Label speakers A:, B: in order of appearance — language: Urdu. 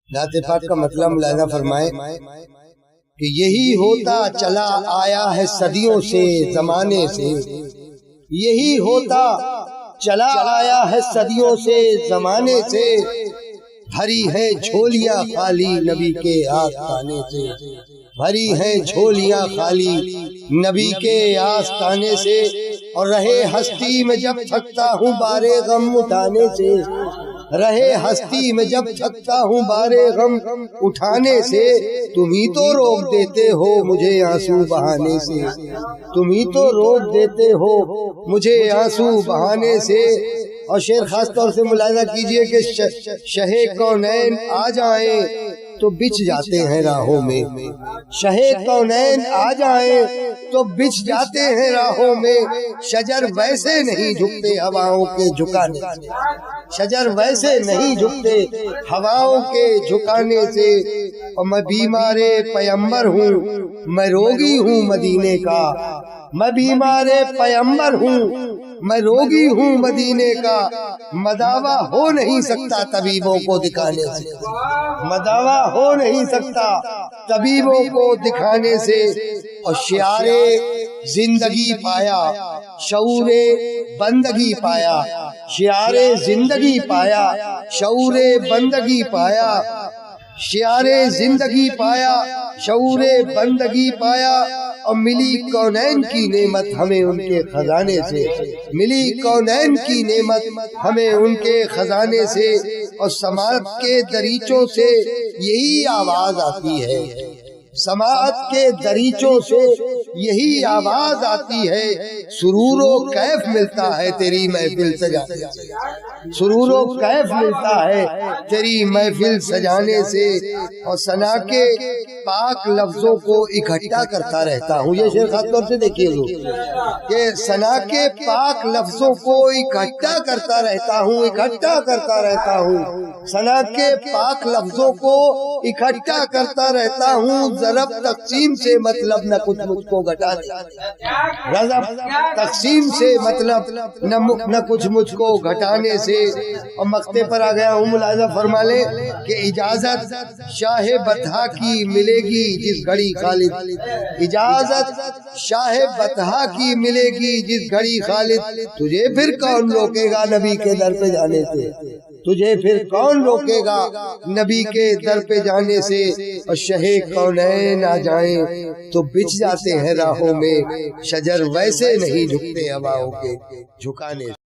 A: نعت پاک کا مطلب ملاحظہ فرمائے کہ یہی ہوتا چلا آیا ہے صدیوں سے زمانے سے، یہی ہوتا چلا آیا ہے صدیوں سے زمانے سے، بھری ہے جھولیاں خالی نبی کے آستانے سے، بھری ہے جھولیاں خالی نبی کے آستانے سے، اور رہے ہستی میں جب تھکتا ہوں بارے غم اٹھانے سے، رہے ہستی میں جب تھکتا ہوں بارے غم اٹھانے سے، تم ہی تو روک دیتے ہو مجھے آنسو بہانے سے، تم ہی تو روک دیتے ہو مجھے آنسو بہانے سے۔ اور شعر خاص طور سے ملاحظہ کیجئے کہ شہ کونین آ جائیں تو بچھ جاتے ہیں راہوں میں، شہ کونین آ جائیں تو بچھ جاتے ہیں راہوں میں، شجر ویسے نہیں جھکتے ہواؤں کے جھکانے سے، شجر ویسے نہیں جھکتے ہواؤں کے جھکانے سے۔ اور میں بیمار پیمبر ہوں، میں روگی ہوں مدینے کا، میں بیمار پیمبر ہوں، میں روگی ہوں مدینے کا، مداوا ہو نہیں سکتا طبیبوں کو دکھانے سے، مداوا ہو نہیں سکتا طبیبوں کو دکھانے سے۔ اور شعار زندگی پایا، شعور بندگی پایا، شعار زندگی پایا، شعور بندگی پایا، شعار زندگی پایا، شعور بندگی پایا۔ اور ملی کونین کی نعمت ہمیں ان کے خزانے سے، ملی کونین کی نعمت ہمیں ان کے خزانے سے۔ اور سماعت کے دریچوں سے یہی آواز آتی ہے، سماعت کے دریچوں سے یہی آواز آتی ہے، سرور و کیف ملتا ہے تیری محفل سجانے سے، سرور و کیف ملتا ہے تیری محفل سجانے سے۔ اور ثنا کے پاک لفظوں کو اکٹھا کرتا رہتا ہوں، یہ شعر خاص طور سے دیکھیے کہ ثنا کے پاک لفظوں کو اکٹھا کرتا رہتا ہوں، اکٹھا کرتا رہتا ہوں، ثنا کے پاک لفظوں کو اکٹھا کرتا رہتا ہوں، ضرب تقسیم سے مطلب نہ کچھ مجھ کو گھٹانے، رضب تقسیم سے مطلب نہ کچھ مجھ کو گھٹانے سے۔ اور مقطع پر آ گیا ہوں، ملاحظہ فرما لیں کہ اجازت شاہ بطحا کی ملے گی جس گھڑی خالد، اجازت شاہ بطحا کی ملے گی جس گھڑی خالد، تجھے پھر کون روکے گا نبی کے در پہ جانے سے، تجھے پھر کون روکے گا نبی کے در پہ جانے سے۔ اور شہ کونین آ جائیں تو بچھ جاتے ہیں راہوں میں، شجر ویسے نہیں جھکتے ہواؤں کے جھکانے سے۔